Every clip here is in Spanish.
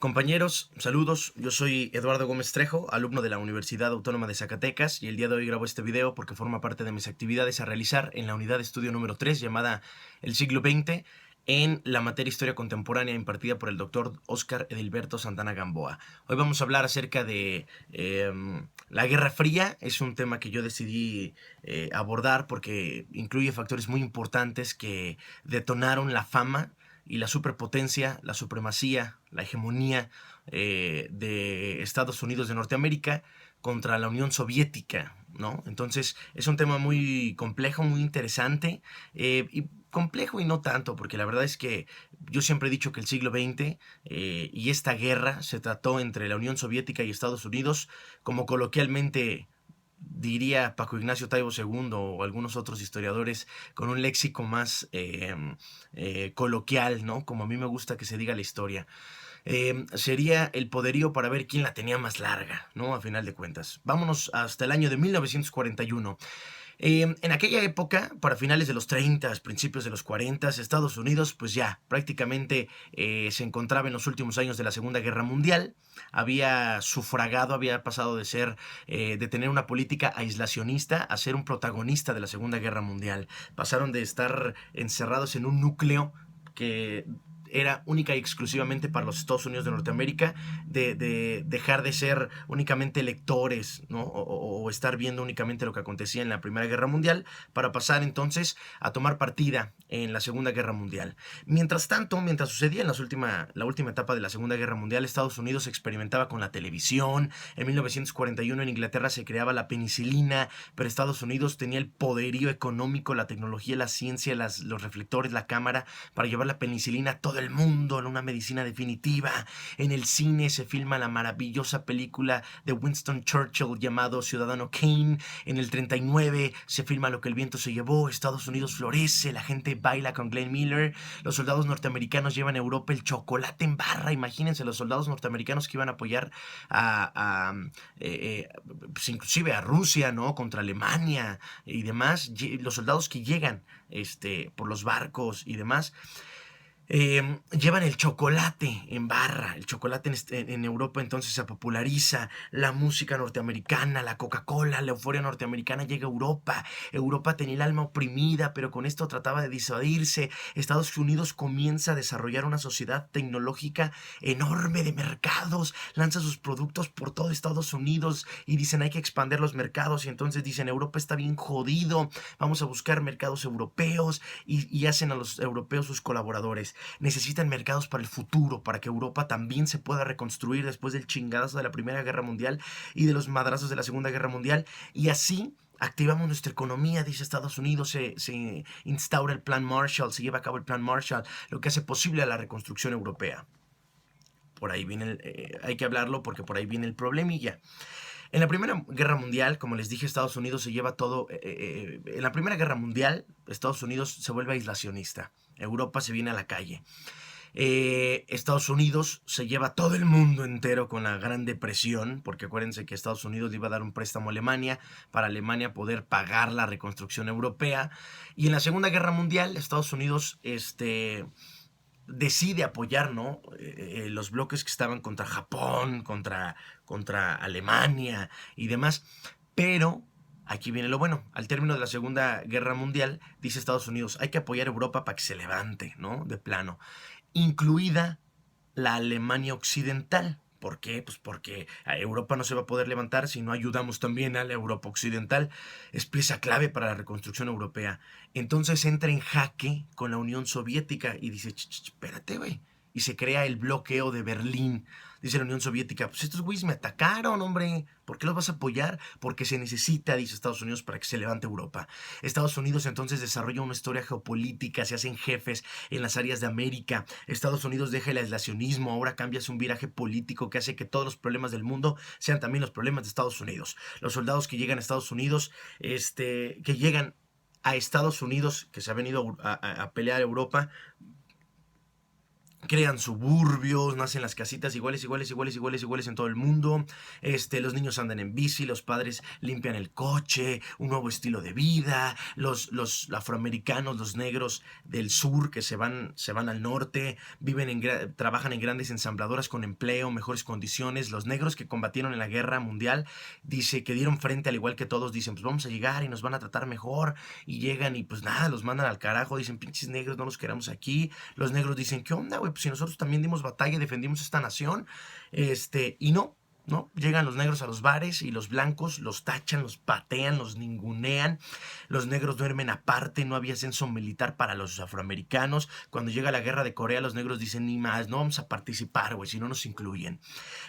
Compañeros, saludos. Yo soy Eduardo Gómez Trejo, alumno de la Universidad Autónoma de Zacatecas, y el día de hoy grabo este video porque forma parte de mis actividades a realizar en la unidad de estudio número 3 llamada El siglo XX en la materia Historia Contemporánea impartida por el doctor Óscar Edilberto Santana Gamboa. Hoy vamos a hablar acerca de la Guerra Fría. Es un tema que yo decidí abordar porque incluye factores muy importantes que detonaron la fama y la superpotencia, la supremacía, la hegemonía de Estados Unidos de Norteamérica contra la Unión Soviética, ¿no? Entonces es un tema muy complejo, muy interesante, y complejo y no tanto, porque la verdad es que yo siempre he dicho que el siglo XX y esta guerra se trató entre la Unión Soviética y Estados Unidos, como coloquialmente diría Paco Ignacio Taibo II o algunos otros historiadores, con un léxico más coloquial, ¿no? Como a mí me gusta que se diga la historia. Sería el poderío para ver quién la tenía más larga, ¿no? A final de cuentas. Vámonos hasta el año de 1941. En aquella época, para finales de los 30, principios de los 40, Estados Unidos, pues ya prácticamente se encontraba en los últimos años de la Segunda Guerra Mundial. Había sufragado, había pasado de ser, de tener una política aislacionista a ser un protagonista de la Segunda Guerra Mundial. Pasaron de estar encerrados en un núcleo que era única y exclusivamente para los Estados Unidos de Norteamérica, de dejar de ser únicamente lectores, ¿no? O estar viendo únicamente lo que acontecía en la Primera Guerra Mundial, para pasar entonces a tomar partida en la Segunda Guerra Mundial. Mientras tanto, mientras sucedía en la última etapa de la Segunda Guerra Mundial, Estados Unidos experimentaba con la televisión. En 1941 en Inglaterra se creaba la penicilina, pero Estados Unidos tenía el poderío económico, la tecnología, la ciencia, los reflectores, la cámara para llevar la penicilina a todo el mundo, en una medicina definitiva. En el cine se filma la maravillosa película de Winston Churchill llamado Ciudadano Kane. En el 39 se filma Lo que el viento se llevó. Estados Unidos florece, la gente baila con Glenn Miller. Los soldados norteamericanos llevan a Europa el chocolate en barra. Imagínense los soldados norteamericanos que iban a apoyar pues inclusive a Rusia, ¿no? Contra Alemania y demás. Los soldados que llegan por los barcos y demás, llevan el chocolate en barra. El chocolate en Europa entonces se populariza. La música norteamericana, la Coca-Cola, la euforia norteamericana llega a Europa. Europa tenía el alma oprimida, pero con esto trataba de disuadirse. Estados Unidos comienza a desarrollar una sociedad tecnológica enorme de mercados. Lanza sus productos por todo Estados Unidos y dicen hay que expandir los mercados. Y entonces dicen Europa está bien jodido, vamos a buscar mercados europeos, y hacen a los europeos sus colaboradores. Necesitan mercados para el futuro, para que Europa también se pueda reconstruir después del chingadazo de la Primera Guerra Mundial y de los madrazos de la Segunda Guerra Mundial. Y así activamos nuestra economía, dice Estados Unidos. Se instaura el Plan Marshall, se lleva a cabo el Plan Marshall, lo que hace posible a la reconstrucción europea. Por ahí viene hay que hablarlo porque por ahí viene el problemilla. En la Primera Guerra Mundial, como les dije, Estados Unidos se lleva todo. En la Primera Guerra Mundial, Estados Unidos se vuelve aislacionista. Europa se viene a la calle. Estados Unidos se lleva todo el mundo entero con la Gran Depresión, porque acuérdense que Estados Unidos le iba a dar un préstamo a Alemania para Alemania poder pagar la reconstrucción europea. Y en la Segunda Guerra Mundial, Estados Unidos decide apoyar, ¿no? Los bloques que estaban contra Japón, contra Alemania y demás. Pero aquí viene lo bueno. Al término de la Segunda Guerra Mundial, dice Estados Unidos, hay que apoyar a Europa para que se levante, ¿no? De plano. Incluida la Alemania Occidental. ¿Por qué? Pues porque a Europa no se va a poder levantar si no ayudamos también a la Europa Occidental. Es pieza clave para la reconstrucción europea. Entonces entra en jaque con la Unión Soviética y dice, espérate, güey. Y se crea el bloqueo de Berlín. Dice la Unión Soviética, pues estos güeyes me atacaron, hombre. ¿Por qué los vas a apoyar? Porque se necesita, dice Estados Unidos, para que se levante Europa. Estados Unidos entonces desarrolla una historia geopolítica, se hacen jefes en las áreas de América. Estados Unidos deja el aislacionismo, ahora cambia un viraje político que hace que todos los problemas del mundo sean también los problemas de Estados Unidos. Los soldados que llegan a Estados Unidos, que llegan a Estados Unidos, que se ha venido a pelear a Europa, crean suburbios, nacen las casitas iguales en todo el mundo. Los niños andan en bici, los padres limpian el coche, un nuevo estilo de vida. Los afroamericanos, los negros del sur que se van al norte, trabajan en grandes ensambladoras con empleo, mejores condiciones. Los negros que combatieron en la guerra mundial, dice que dieron frente al igual que todos, dicen, pues vamos a llegar y nos van a tratar mejor. Y llegan y pues nada, los mandan al carajo, dicen, pinches negros, no los queremos aquí. Los negros dicen, ¿qué onda, güey? Pues si nosotros también dimos batalla y defendimos esta nación. Y no, llegan los negros a los bares y los blancos los tachan, los patean, los ningunean. Los negros duermen aparte, no había censo militar para los afroamericanos. Cuando llega la guerra de Corea, los negros dicen, ni más, no vamos a participar, güey, si no nos incluyen.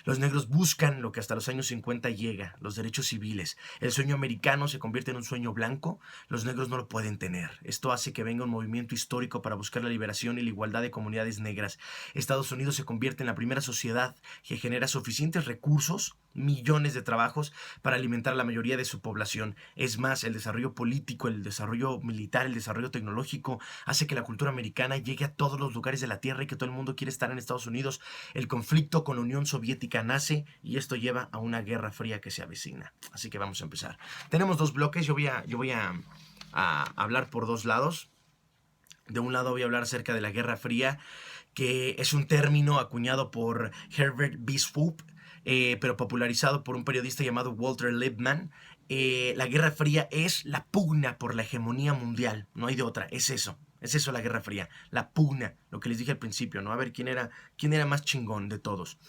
Los negros buscan lo que hasta los años 50 llega, los derechos civiles. El sueño americano se convierte en un sueño blanco, los negros no lo pueden tener. Esto hace que venga un movimiento histórico para buscar la liberación y la igualdad de comunidades negras. Estados Unidos se convierte en la primera sociedad que genera suficientes recursos, millones de trabajos para alimentar a la mayoría de su población. Es más, el desarrollo político, el desarrollo militar, el desarrollo tecnológico hace que la cultura americana llegue a todos los lugares de la tierra y que todo el mundo quiere estar en Estados Unidos. El conflicto con la Unión Soviética nace y esto lleva a una guerra fría que se avecina. Así que vamos a empezar. Tenemos dos bloques, yo voy a hablar por dos lados. De un lado voy a hablar acerca de la Guerra Fría, que es un término acuñado por Herbert B. Swope, pero popularizado por un periodista llamado Walter Lippmann. La Guerra Fría es la pugna por la hegemonía mundial, no hay de otra, es eso la Guerra Fría, la pugna, lo que les dije al principio, ¿no? A ver quién era más chingón de todos.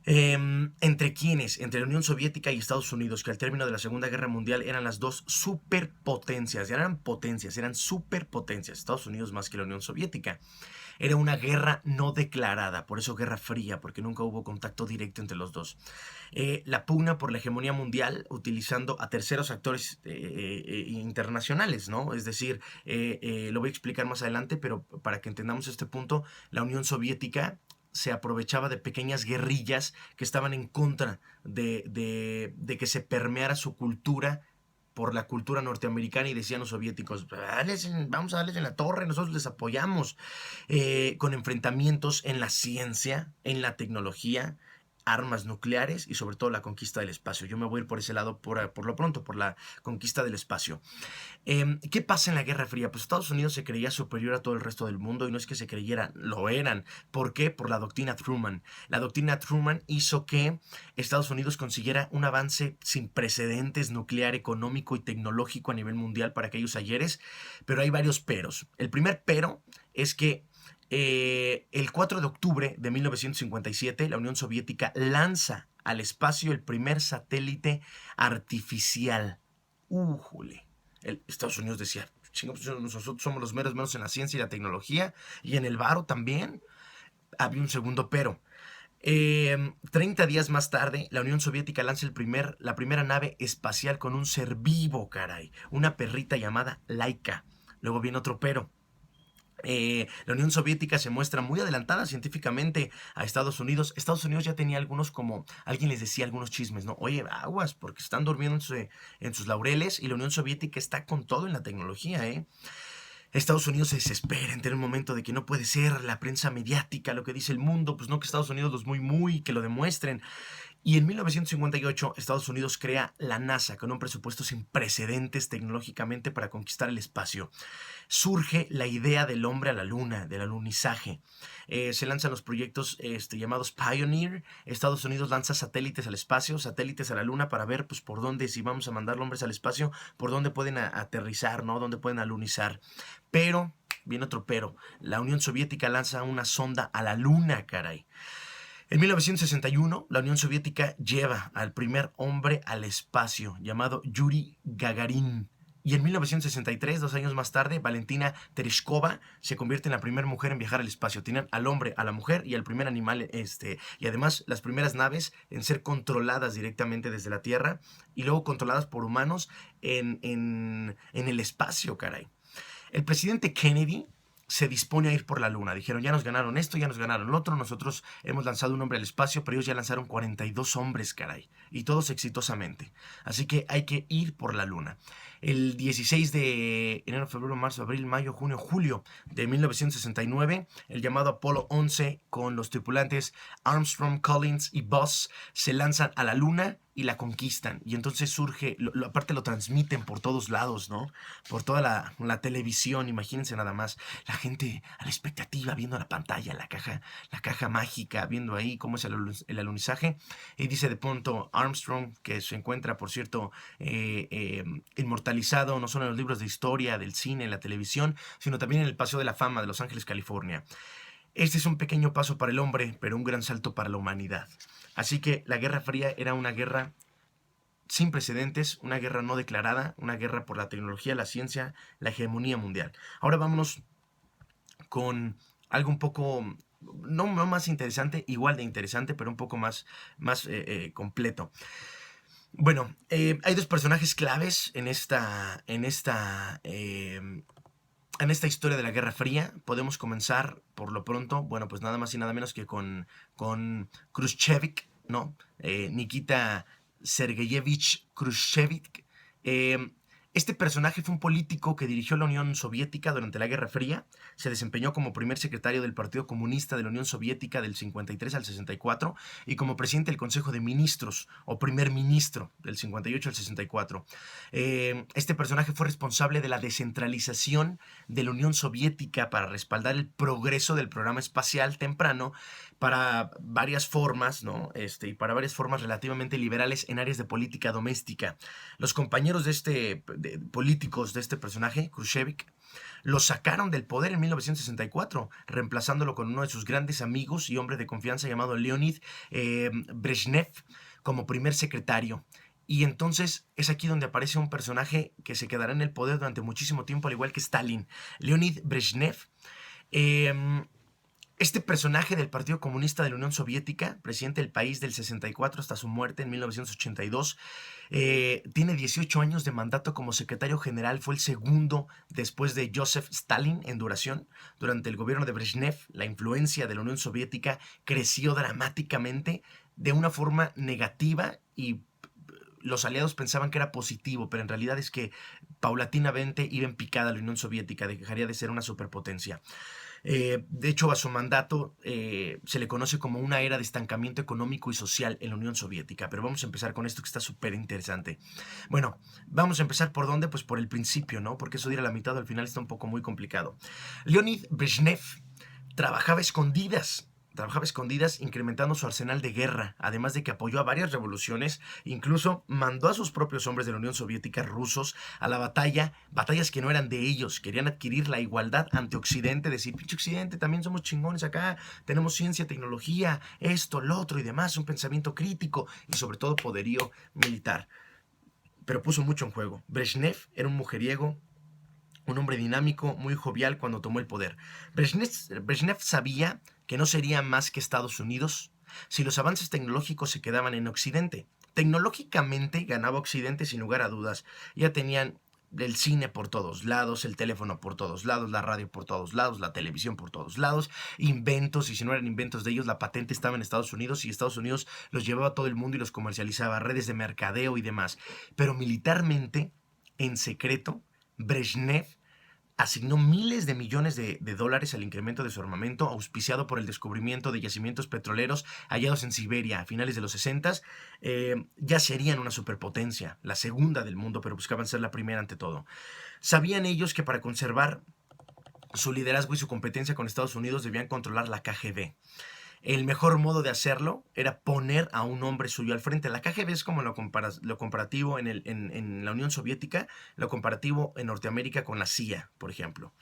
¿Entre quiénes? Entre la Unión Soviética y Estados Unidos, que al término de la Segunda Guerra Mundial eran las dos superpotencias, eran superpotencias, Estados Unidos más que la Unión Soviética. Era una guerra no declarada, por eso Guerra Fría, porque nunca hubo contacto directo entre los dos. La pugna por la hegemonía mundial utilizando a terceros actores internacionales, ¿no? Es decir, lo voy a explicar más adelante, pero para que entendamos este punto, la Unión Soviética se aprovechaba de pequeñas guerrillas que estaban en contra de que se permeara su cultura por la cultura norteamericana, y decían los soviéticos, vamos a darles en la torre, nosotros les apoyamos, con enfrentamientos en la ciencia, en la tecnología, armas nucleares y sobre todo la conquista del espacio. Yo me voy a ir por ese lado por lo pronto, por la conquista del espacio. ¿Qué pasa en la Guerra Fría? Pues Estados Unidos se creía superior a todo el resto del mundo, y no es que se creyeran, lo eran. ¿Por qué? Por la doctrina Truman. La doctrina Truman hizo que Estados Unidos consiguiera un avance sin precedentes nuclear, económico y tecnológico a nivel mundial para aquellos ayeres, pero hay varios peros. El primer pero es que el 4 de octubre de 1957, la Unión Soviética lanza al espacio el primer satélite artificial. Estados Unidos decía, nosotros somos los menos en la ciencia y la tecnología, y en el varo también. Había un segundo pero. 30 días más tarde, la Unión Soviética lanza la primera nave espacial con un ser vivo, caray. Una perrita llamada Laika. Luego viene otro pero. La Unión Soviética se muestra muy adelantada científicamente a Estados Unidos. Estados Unidos ya tenía algunos, como alguien les decía, algunos chismes, ¿no? Oye, aguas, porque están durmiendo en sus laureles, y la Unión Soviética está con todo en la tecnología, ¿eh? Estados Unidos se desespera en tener un momento de que no puede ser la prensa mediática lo que dice el mundo, pues no, que Estados Unidos los que lo demuestren. Y en 1958, Estados Unidos crea la NASA con un presupuesto sin precedentes tecnológicamente para conquistar el espacio. Surge la idea del hombre a la luna, del alunizaje. Se lanzan los proyectos llamados Pioneer. Estados Unidos lanza satélites al espacio, satélites a la luna, para ver pues por dónde, si vamos a mandar hombres al espacio, por dónde pueden aterrizar, ¿no? Dónde pueden alunizar. Pero, viene otro pero, la Unión Soviética lanza una sonda a la luna, caray. En 1961, la Unión Soviética lleva al primer hombre al espacio, llamado Yuri Gagarin. Y en 1963, 2 años más tarde, Valentina Tereshkova se convierte en la primera mujer en viajar al espacio. Tienen al hombre, a la mujer y al primer animal, y además las primeras naves en ser controladas directamente desde la Tierra, y luego controladas por humanos en el espacio, caray. El presidente Kennedy se dispone a ir por la luna. Dijeron, ya nos ganaron esto, ya nos ganaron lo otro, nosotros hemos lanzado un hombre al espacio, pero ellos ya lanzaron 42 hombres, caray, y todos exitosamente. Así que hay que ir por la luna. El 16 de enero, febrero, marzo, abril, mayo, junio, julio de 1969, el llamado Apolo 11 con los tripulantes Armstrong, Collins y Buzz se lanzan a la luna y la conquistan. Y entonces surge, aparte lo transmiten por todos lados, ¿no? Por toda la televisión, imagínense nada más. La gente a la expectativa, viendo la pantalla, la caja mágica, viendo ahí cómo es el alunizaje. Y dice de pronto Armstrong, que se encuentra, por cierto, inmortalizado no solo en los libros de historia, del cine, en la televisión, sino también en el Paseo de la Fama de Los Ángeles, California. Este es un pequeño paso para el hombre, pero un gran salto para la humanidad. Así que la Guerra Fría era una guerra sin precedentes, una guerra no declarada, una guerra por la tecnología, la ciencia, la hegemonía mundial. Ahora vámonos con algo un poco, no más interesante, igual de interesante, pero un poco más completo. Bueno, hay dos personajes claves en esta historia de la Guerra Fría. Podemos comenzar por lo pronto, bueno, pues nada más y nada menos que con Khrushchev, ¿no? Nikita Sergeyevich Khrushchev. Este personaje fue un político que dirigió la Unión Soviética durante la Guerra Fría. Se desempeñó como primer secretario del Partido Comunista de la Unión Soviética del 53 al 64 y como presidente del Consejo de Ministros o primer ministro del 58 al 64. Este personaje fue responsable de la descentralización de la Unión Soviética para respaldar el progreso del programa espacial temprano para varias formas, ¿no? Y para varias formas relativamente liberales en áreas de política doméstica. Los compañeros políticos de este personaje, Khrushchev, lo sacaron del poder en 1964, reemplazándolo con uno de sus grandes amigos y hombre de confianza llamado Leonid Brezhnev como primer secretario. Y entonces es aquí donde aparece un personaje que se quedará en el poder durante muchísimo tiempo, al igual que Stalin. Leonid Brezhnev. Este personaje del Partido Comunista de la Unión Soviética, presidente del país del 64 hasta su muerte en 1982, tiene 18 años de mandato como secretario general, fue el segundo después de Joseph Stalin en duración. Durante el gobierno de Brezhnev, la influencia de la Unión Soviética creció dramáticamente de una forma negativa y los aliados pensaban que era positivo, pero en realidad es que paulatinamente iba en picada la Unión Soviética, dejaría de ser una superpotencia. De hecho, a su mandato se le conoce como una era de estancamiento económico y social en la Unión Soviética. Pero vamos a empezar con esto que está súper interesante. Bueno, vamos a empezar por dónde, pues por el principio, ¿no? Porque eso de ir a la mitad al final está un poco muy complicado. Leonid Brezhnev trabajaba a escondidas incrementando su arsenal de guerra, además de que apoyó a varias revoluciones, incluso mandó a sus propios hombres de la Unión Soviética rusos a la batallas que no eran de ellos, querían adquirir la igualdad ante Occidente, decir, pinche Occidente, también somos chingones acá, tenemos ciencia, tecnología, esto, lo otro y demás, un pensamiento crítico y sobre todo poderío militar. Pero puso mucho en juego. Brezhnev era un mujeriego, un hombre dinámico, muy jovial cuando tomó el poder. Brezhnev sabía que no sería más que Estados Unidos si los avances tecnológicos se quedaban en Occidente. Tecnológicamente ganaba Occidente sin lugar a dudas. Ya tenían el cine por todos lados, el teléfono por todos lados, la radio por todos lados, la televisión por todos lados, inventos, y si no eran inventos de ellos, la patente estaba en Estados Unidos y Estados Unidos los llevaba a todo el mundo y los comercializaba, redes de mercadeo y demás. Pero militarmente, en secreto, Brezhnev asignó miles de millones de dólares al incremento de su armamento, auspiciado por el descubrimiento de yacimientos petroleros hallados en Siberia a finales de los 60. Ya serían una superpotencia, la segunda del mundo, pero buscaban ser la primera ante todo. Sabían ellos que para conservar su liderazgo y su competencia con Estados Unidos debían controlar la KGB. El mejor modo de hacerlo era poner a un hombre suyo al frente. La KGB es como lo comparativo en la Unión Soviética, lo comparativo en Norteamérica con la CIA, por ejemplo.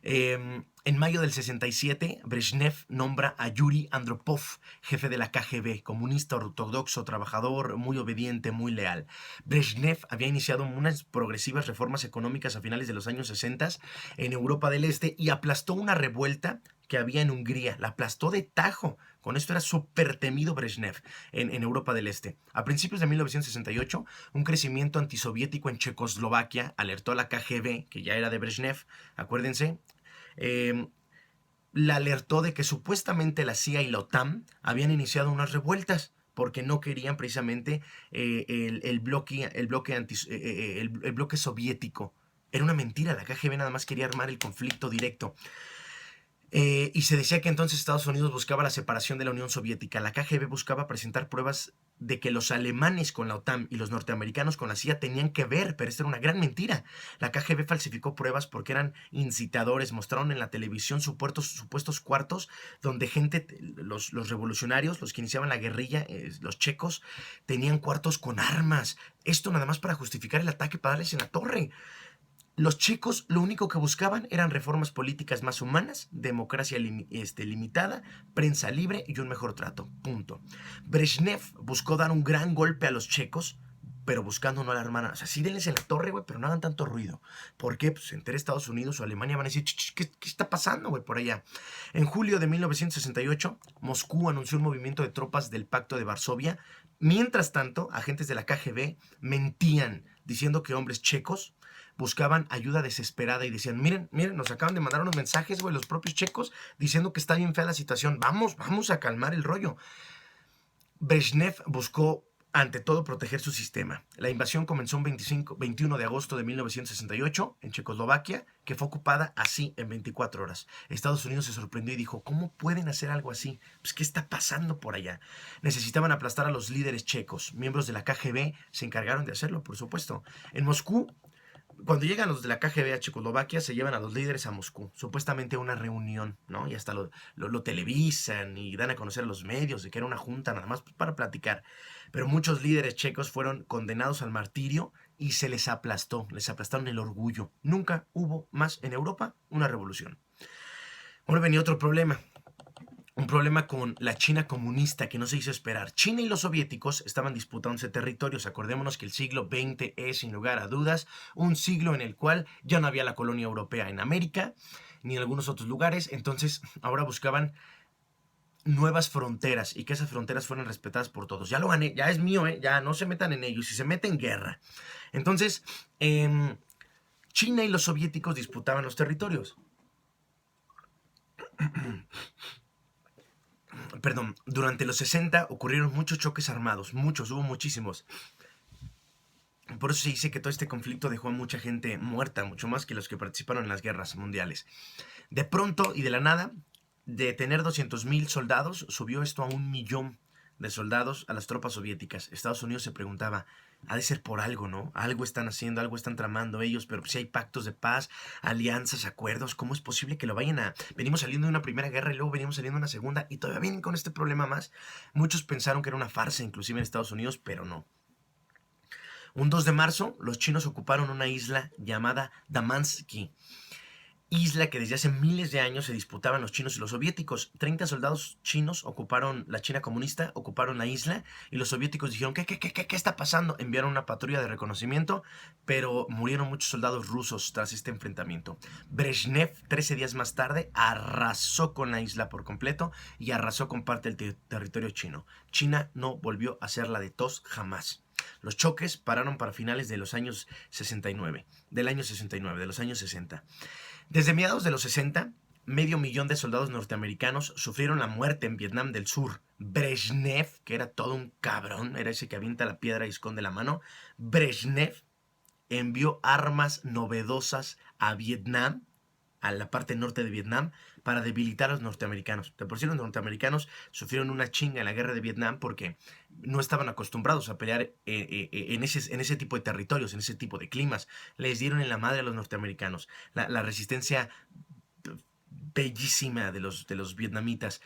En mayo del 67, Brezhnev nombra a Yuri Andropov, jefe de la KGB, comunista ortodoxo, trabajador, muy obediente, muy leal. Brezhnev había iniciado unas progresivas reformas económicas a finales de los años 60 en Europa del Este y aplastó una revuelta que había en Hungría. La aplastó de tajo. Con esto era súper temido Brezhnev en Europa del Este. A principios de 1968, un crecimiento antisoviético en Checoslovaquia alertó a la KGB, que ya era de Brezhnev, acuérdense, la alertó de que supuestamente la CIA y la OTAN habían iniciado unas revueltas porque no querían precisamente el bloque soviético. Era una mentira, la KGB nada más quería armar el conflicto directo. Y se decía que entonces Estados Unidos buscaba la separación de la Unión Soviética. La KGB buscaba presentar pruebas de que los alemanes con la OTAN y los norteamericanos con la CIA tenían que ver, pero esto era una gran mentira. La KGB falsificó pruebas porque eran incitadores, mostraron en la televisión supuestos cuartos donde gente, los revolucionarios, los que iniciaban la guerrilla, los checos, tenían cuartos con armas. Esto nada más para justificar el ataque, para darles en la torre. Los checos lo único que buscaban eran reformas políticas más humanas, democracia limitada, prensa libre y un mejor trato. Punto. Brezhnev buscó dar un gran golpe a los checos, pero buscando no alarmar. O sea, sí denles en la torre, güey, pero no hagan tanto ruido. ¿Por qué? Pues se entera Estados Unidos o Alemania, van a decir, ¿qué está pasando, güey, por allá? En julio de 1968, Moscú anunció un movimiento de tropas del Pacto de Varsovia. Mientras tanto, agentes de la KGB mentían diciendo que hombres checos buscaban ayuda desesperada y decían, miren, nos acaban de mandar unos mensajes, güey, los propios checos, diciendo que está bien fea la situación, vamos a calmar el rollo. Brezhnev buscó, ante todo, proteger su sistema. La invasión comenzó un 21 de agosto de 1968 en Checoslovaquia, que fue ocupada así en 24 horas. Estados Unidos se sorprendió y dijo, ¿cómo pueden hacer algo así? Pues, ¿qué está pasando por allá? Necesitaban aplastar a los líderes checos. Miembros de la KGB se encargaron de hacerlo, por supuesto. En Moscú, cuando llegan los de la KGB a Checoslovaquia, se llevan a los líderes a Moscú, supuestamente a una reunión, ¿no? Y hasta lo televisan y dan a conocer a los medios de que era una junta nada más para platicar. Pero muchos líderes checos fueron condenados al martirio y se les aplastaron el orgullo. Nunca hubo más en Europa una revolución. Ahora venía otro problema. Un problema con la China comunista que no se hizo esperar. China y los soviéticos estaban disputándose territorios. Acordémonos que el siglo XX es, sin lugar a dudas, un siglo en el cual ya no había la colonia europea en América ni en algunos otros lugares. Entonces, ahora buscaban nuevas fronteras y que esas fronteras fueran respetadas por todos. Ya lo gané, ya es mío, ya no se metan en ello. Si se meten, guerra. Entonces, China y los soviéticos disputaban los territorios. Perdón, durante los 60 ocurrieron muchos choques armados, hubo muchísimos. Por eso se dice que todo este conflicto dejó a mucha gente muerta, mucho más que los que participaron en las guerras mundiales. De pronto y de la nada, de tener 200,000 soldados, subió esto a 1,000,000 de soldados a las tropas soviéticas. Estados Unidos se preguntaba, ha de ser por algo, ¿no? Algo están haciendo, algo están tramando ellos, pero si hay pactos de paz, alianzas, acuerdos, ¿cómo es posible que lo vayan a...? Venimos saliendo de una primera guerra y luego venimos saliendo de una segunda y todavía vienen con este problema más. Muchos pensaron que era una farsa, inclusive en Estados Unidos, pero no. Un 2 de marzo, los chinos ocuparon una isla llamada Damansky, isla que desde hace miles de años se disputaban los chinos y los soviéticos. 30 soldados chinos ocuparon, la China comunista ocuparon la isla y los soviéticos dijeron, ¿qué está pasando? Enviaron una patrulla de reconocimiento, pero murieron muchos soldados rusos tras este enfrentamiento. Brezhnev, 13 días más tarde, arrasó con la isla por completo y arrasó con parte del territorio chino. China no volvió a ser la de tos jamás. Los choques pararon para finales de los años 69, de los años 60. Desde mediados de los 60, 500,000 de soldados norteamericanos sufrieron la muerte en Vietnam del Sur. Brezhnev, que era todo un cabrón, era ese que avienta la piedra y esconde la mano, Brezhnev envió armas novedosas a Vietnam, a la parte norte de Vietnam, para debilitar a los norteamericanos. De por sí los norteamericanos sufrieron una chinga en la guerra de Vietnam porque no estaban acostumbrados a pelear en ese tipo de territorios, en ese tipo de climas. Les dieron en la madre a los norteamericanos. La resistencia bellísima de los vietnamitas.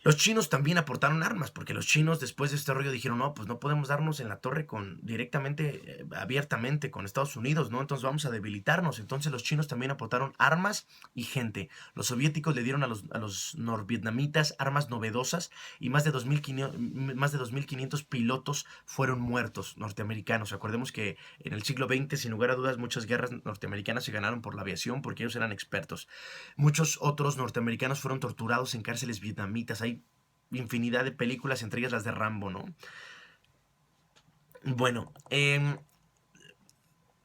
Los chinos también aportaron armas, porque los chinos después de este rollo dijeron, no, pues no podemos darnos en la torre directamente, abiertamente con Estados Unidos, ¿no? Entonces vamos a debilitarnos. Entonces los chinos también aportaron armas y gente. Los soviéticos le dieron a los norvietnamitas armas novedosas y más de 2,500 pilotos fueron muertos norteamericanos. Acordemos que en el siglo XX, sin lugar a dudas, muchas guerras norteamericanas se ganaron por la aviación porque ellos eran expertos. Muchos otros norteamericanos fueron torturados en cárceles vietnamitas. Hay infinidad de películas, entre ellas las de Rambo, ¿no? Bueno,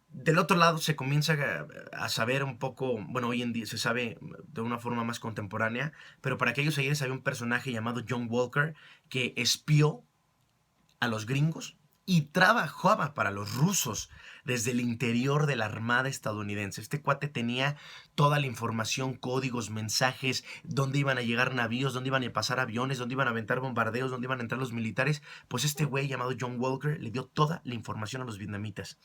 del otro lado se comienza a saber un poco, bueno, hoy en día se sabe de una forma más contemporánea, pero para aquellos ayeres había un personaje llamado John Walker que espió a los gringos y trabajaba para los rusos desde el interior de la Armada estadounidense. Este cuate tenía toda la información, códigos, mensajes, dónde iban a llegar navíos, dónde iban a pasar aviones, dónde iban a aventar bombardeos, dónde iban a entrar los militares. Pues este güey llamado John Walker le dio toda la información a los vietnamitas.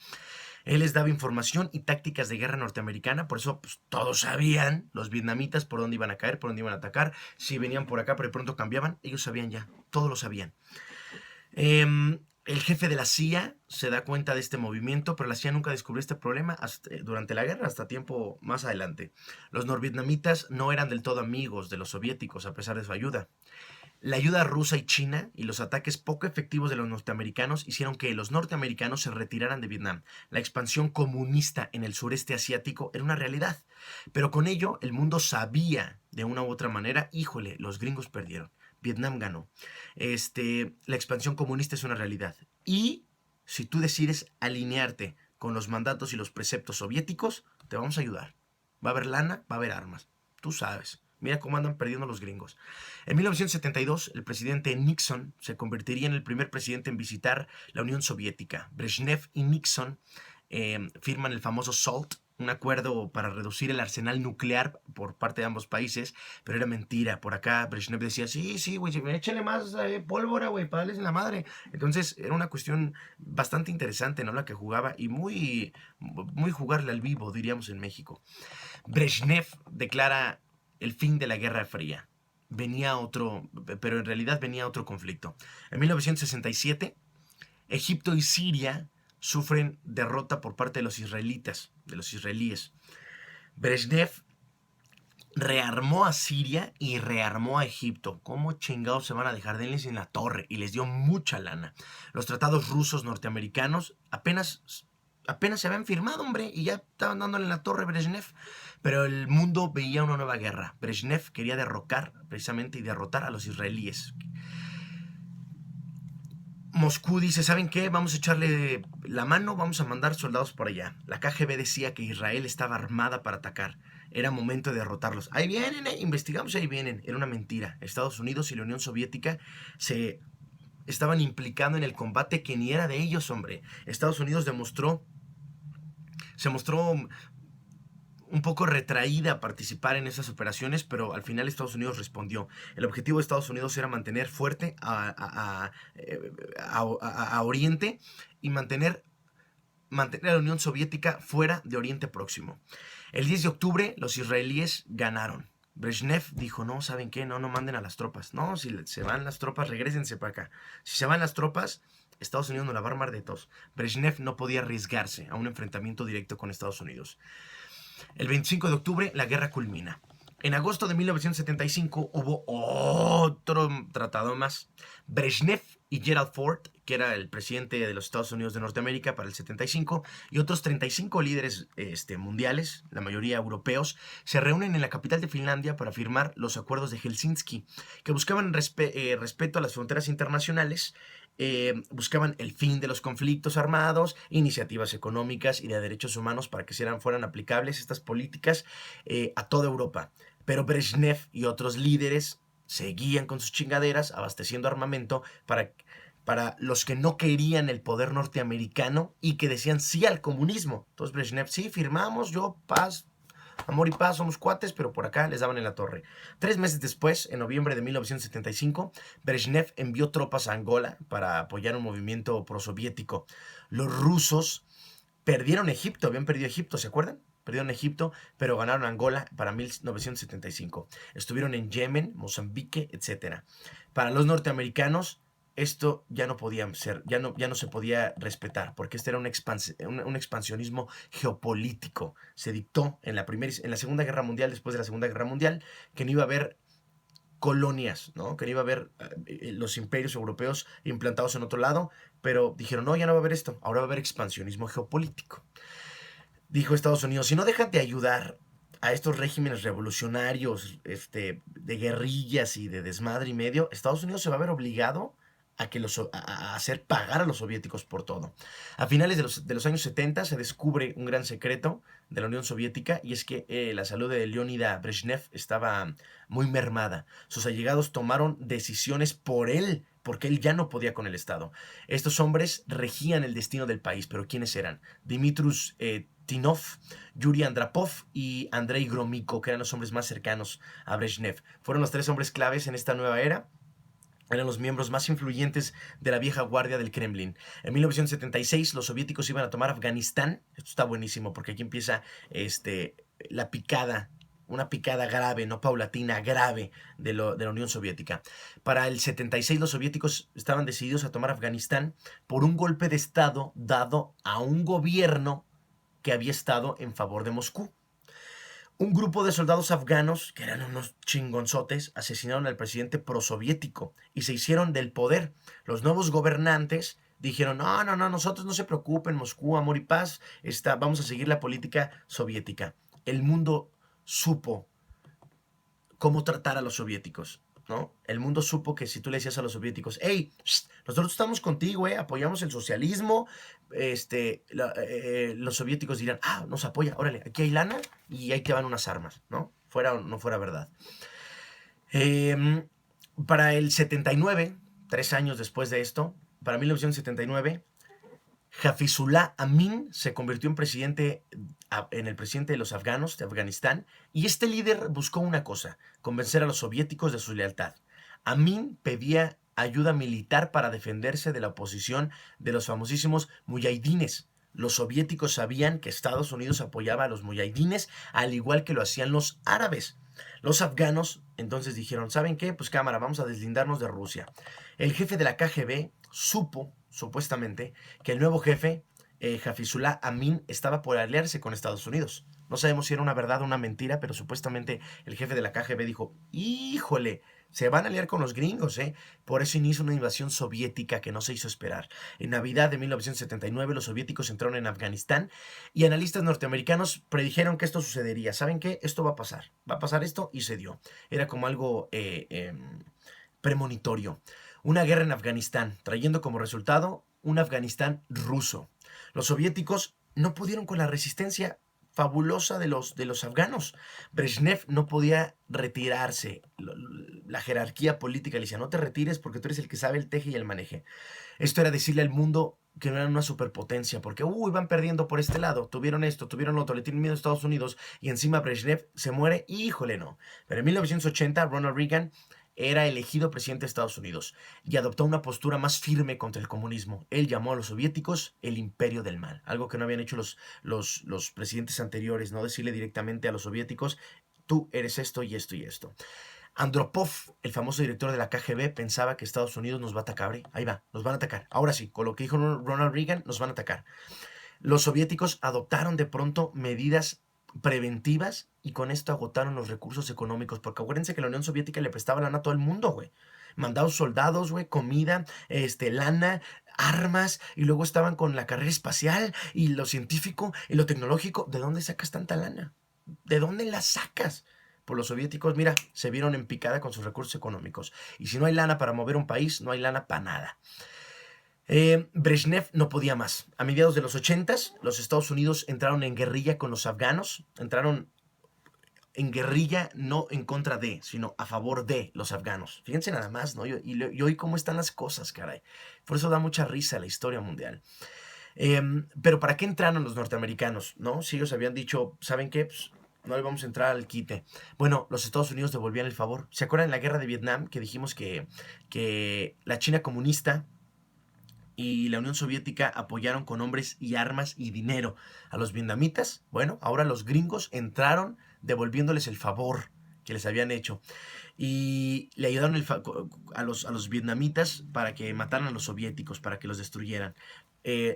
Él les daba información y tácticas de guerra norteamericana, por eso pues, todos sabían, los vietnamitas, por dónde iban a caer, por dónde iban a atacar, si venían por acá, pero de pronto cambiaban, ellos sabían ya, todos lo sabían. El jefe de la CIA se da cuenta de este movimiento, pero la CIA nunca descubrió este problema durante la guerra, hasta tiempo más adelante. Los norvietnamitas no eran del todo amigos de los soviéticos, a pesar de su ayuda. La ayuda rusa y china y los ataques poco efectivos de los norteamericanos hicieron que los norteamericanos se retiraran de Vietnam. La expansión comunista en el sureste asiático era una realidad, pero con ello el mundo sabía de una u otra manera, híjole, los gringos perdieron. Vietnam ganó. La expansión comunista es una realidad. Y si tú decides alinearte con los mandatos y los preceptos soviéticos, te vamos a ayudar. Va a haber lana, va a haber armas. Tú sabes. Mira cómo andan perdiendo los gringos. En 1972, el presidente Nixon se convertiría en el primer presidente en visitar la Unión Soviética. Brezhnev y Nixon firman el famoso SALT, un acuerdo para reducir el arsenal nuclear por parte de ambos países, pero era mentira. Por acá Brezhnev decía, sí, güey, échale más pólvora, güey, para darles en la madre. Entonces era una cuestión bastante interesante, ¿no? La que jugaba y muy jugarle al vivo, diríamos en México. Brezhnev declara el fin de la Guerra Fría. Pero en realidad venía otro conflicto. En 1967, Egipto y Siria sufren derrota por parte de los israelitas, de los israelíes. Brezhnev rearmó a Siria y rearmó a Egipto. ¿Cómo chingados se van a dejar? Denles en la torre. Y les dio mucha lana. Los tratados rusos norteamericanos apenas se habían firmado, hombre, y ya estaban dándole en la torre a Brezhnev. Pero el mundo veía una nueva guerra. Brezhnev quería derrocar precisamente y derrotar a los israelíes. Moscú dice, ¿saben qué? Vamos a echarle la mano, vamos a mandar soldados por allá. La KGB decía que Israel estaba armada para atacar. Era momento de derrotarlos. Ahí vienen, investigamos, ahí vienen. Era una mentira. Estados Unidos y la Unión Soviética se estaban implicando en el combate que ni era de ellos, hombre. Estados Unidos se mostró un poco retraída a participar en esas operaciones, pero al final Estados Unidos respondió. El objetivo de Estados Unidos era mantener fuerte a Oriente y mantener a la Unión Soviética fuera de Oriente Próximo. El 10 de octubre los israelíes ganaron. Brezhnev dijo, no, ¿saben qué? No manden a las tropas. No, si se van las tropas, regrésense para acá. Si se van las tropas, Estados Unidos no la va a armar de tos. Brezhnev no podía arriesgarse a un enfrentamiento directo con Estados Unidos. El 25 de octubre la guerra culmina. En agosto de 1975 hubo otro tratado más. Brezhnev y Gerald Ford, que era el presidente de los Estados Unidos de Norteamérica para el 75, y otros 35 líderes mundiales, la mayoría europeos, se reúnen en la capital de Finlandia para firmar los acuerdos de Helsinki, que buscaban respeto a las fronteras internacionales, buscaban el fin de los conflictos armados, iniciativas económicas y de derechos humanos para que fueran aplicables estas políticas a toda Europa. Pero Brezhnev y otros líderes seguían con sus chingaderas, abasteciendo armamento para los que no querían el poder norteamericano y que decían sí al comunismo. Entonces Brezhnev, sí, firmamos, paz, amor y paz, somos cuates, pero por acá les daban en la torre. 3 meses después, en noviembre de 1975, Brezhnev envió tropas a Angola para apoyar un movimiento prosoviético. Los rusos perdieron Egipto, habían perdido Egipto, ¿se acuerdan? Perdieron Egipto, pero ganaron Angola para 1975. Estuvieron en Yemen, Mozambique, etc. Para los norteamericanos, esto ya no podía ser, ya no se podía respetar, porque este era un expansionismo geopolítico. Se dictó en la Segunda Guerra Mundial, después de la Segunda Guerra Mundial, que no iba a haber colonias, ¿no? Que no iba a haber los imperios europeos implantados en otro lado, pero dijeron, no, ya no va a haber esto, ahora va a haber expansionismo geopolítico. Dijo Estados Unidos, si no dejan de ayudar a estos regímenes revolucionarios, de guerrillas y de desmadre y medio, Estados Unidos se va a ver obligado a hacer pagar a los soviéticos por todo. A finales de los años 70 se descubre un gran secreto de la Unión Soviética, y es que la salud de Leonid Brezhnev estaba muy mermada. Sus allegados tomaron decisiones por él porque él ya no podía con el Estado. Estos hombres regían el destino del país, pero ¿quiénes eran? Dimitrus Tinov, Yuri Andropov y Andrei Gromyko, que eran los hombres más cercanos a Brezhnev. Fueron los tres hombres claves en esta nueva era. Eran los miembros más influyentes de la vieja guardia del Kremlin. En 1976 los soviéticos iban a tomar Afganistán. Esto está buenísimo porque aquí empieza la picada, una picada grave, no paulatina, grave de la Unión Soviética. Para el 76 los soviéticos estaban decididos a tomar Afganistán por un golpe de Estado dado a un gobierno que había estado en favor de Moscú. Un grupo de soldados afganos, que eran unos chingonzotes, asesinaron al presidente prosoviético y se hicieron del poder. Los nuevos gobernantes dijeron, no, nosotros no se preocupen, Moscú, amor y paz, vamos a seguir la política soviética. El mundo supo cómo tratar a los soviéticos, ¿no? El mundo supo que si tú le decías a los soviéticos, hey, nosotros estamos contigo, apoyamos el socialismo, los soviéticos dirán, nos apoya, órale, aquí hay lana y ahí te van unas armas, ¿no? Fuera o no fuera verdad. Para el 79, 3 años después de esto, para 1979, Hafizullah Amin se convirtió en el presidente de los afganos, de Afganistán, y este líder buscó una cosa, convencer a los soviéticos de su lealtad. Amin pedía ayuda militar para defenderse de la oposición de los famosísimos muyahidines. Los soviéticos sabían que Estados Unidos apoyaba a los muyahidines, al igual que lo hacían los árabes. Los afganos entonces dijeron, ¿saben qué? Pues cámara, vamos a deslindarnos de Rusia. El jefe de la KGB supo, supuestamente, que el nuevo jefe, Hafizullah Amin, estaba por aliarse con Estados Unidos. No sabemos si era una verdad o una mentira, pero supuestamente el jefe de la KGB dijo, híjole, se van a aliar con los gringos, ¿eh? Por eso inició una invasión soviética que no se hizo esperar. En Navidad de 1979 los soviéticos entraron en Afganistán y analistas norteamericanos predijeron que esto sucedería. ¿Saben qué? Esto va a pasar esto y se dio. Era como algo premonitorio. Una guerra en Afganistán, trayendo como resultado un Afganistán ruso. Los soviéticos no pudieron con la resistencia fabulosa de los afganos. Brezhnev no podía retirarse. La jerarquía política le decía, no te retires porque tú eres el que sabe el teje y el maneje. Esto era decirle al mundo que no eran una superpotencia, porque van perdiendo por este lado, tuvieron esto, tuvieron lo otro, le tienen miedo a Estados Unidos y encima Brezhnev se muere, híjole no. Pero en 1980 Ronald Reagan era elegido presidente de Estados Unidos y adoptó una postura más firme contra el comunismo. Él llamó a los soviéticos el imperio del mal, algo que no habían hecho los presidentes anteriores, no decirle directamente a los soviéticos, tú eres esto y esto y esto. Andropov, el famoso director de la KGB, pensaba que Estados Unidos nos va a atacar. Ahí va, nos van a atacar. Ahora sí, con lo que dijo Ronald Reagan, nos van a atacar. Los soviéticos adoptaron de pronto medidas preventivas y con esto agotaron los recursos económicos, porque acuérdense que la Unión Soviética le prestaba lana a todo el mundo, güey. Mandaban soldados, güey, comida, lana, armas, y luego estaban con la carrera espacial y lo científico y lo tecnológico. ¿De dónde sacas tanta lana? ¿De dónde la sacas? Pues los soviéticos, mira, se vieron en picada con sus recursos económicos. Y si no hay lana para mover un país, no hay lana para nada. Brezhnev no podía más. A mediados de los 80s, los Estados Unidos entraron en guerrilla con los afganos. Entraron en guerrilla no en contra de, sino a favor de los afganos. Fíjense nada más, ¿no? Y hoy cómo están las cosas, caray. Por eso da mucha risa la historia mundial. Pero ¿para qué entraron los norteamericanos? ¿No? Si ellos habían dicho, ¿saben qué? Pues, no le vamos a entrar al quite. Bueno, los Estados Unidos devolvían el favor. ¿Se acuerdan de la guerra de Vietnam? Que dijimos que la China comunista y la Unión Soviética apoyaron con hombres y armas y dinero a los vietnamitas. Bueno, ahora los gringos entraron devolviéndoles el favor que les habían hecho. Y le ayudaron a los vietnamitas para que mataran a los soviéticos, para que los destruyeran.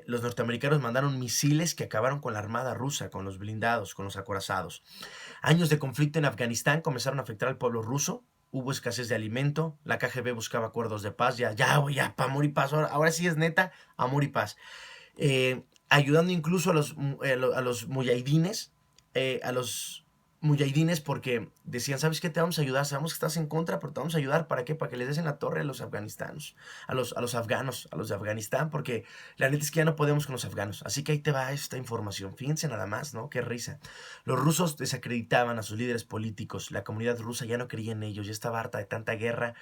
Los norteamericanos mandaron misiles que acabaron con la armada rusa, con los blindados, con los acorazados. Años de conflicto en Afganistán comenzaron a afectar al pueblo ruso. Hubo escasez de alimento, la KGB buscaba acuerdos de paz, ya, para amor y paz, ahora sí es neta, amor y paz. Ayudando incluso a los muyahidines, a los muyahidines porque decían, ¿sabes qué? Te vamos a ayudar, sabemos que estás en contra, pero te vamos a ayudar, ¿para qué? Para que les des en la torre a los afganistanos, a los afganos, a los de Afganistán, porque la neta es que ya no podemos con los afganos. Así que ahí te va esta información. Fíjense nada más, ¿no? Qué risa. Los rusos desacreditaban a sus líderes políticos, la comunidad rusa ya no creía en ellos, ya estaba harta de tanta guerra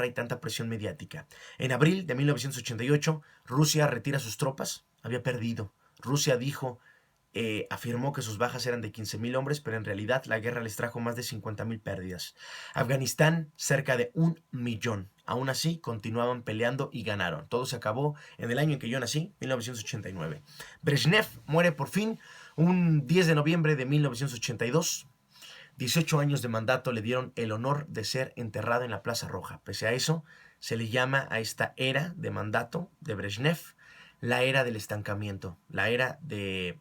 y tanta presión mediática. En abril de 1988, Rusia retira sus tropas, había perdido. Rusia dijo afirmó que sus bajas eran de 15.000 hombres, pero en realidad la guerra les trajo más de 50.000 pérdidas. Afganistán, cerca de 1.000.000. Aún así, continuaban peleando y ganaron. Todo se acabó en el año en que yo nací, 1989. Brezhnev muere por fin un 10 de noviembre de 1982. 18 años de mandato le dieron el honor de ser enterrado en la Plaza Roja. Pese a eso, se le llama a esta era de mandato de Brezhnev la era del estancamiento, la era de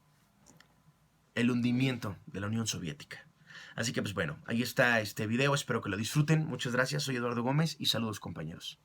el hundimiento de la Unión Soviética. Así que pues bueno, ahí está este video, espero que lo disfruten. Muchas gracias, soy Eduardo Gómez y saludos compañeros.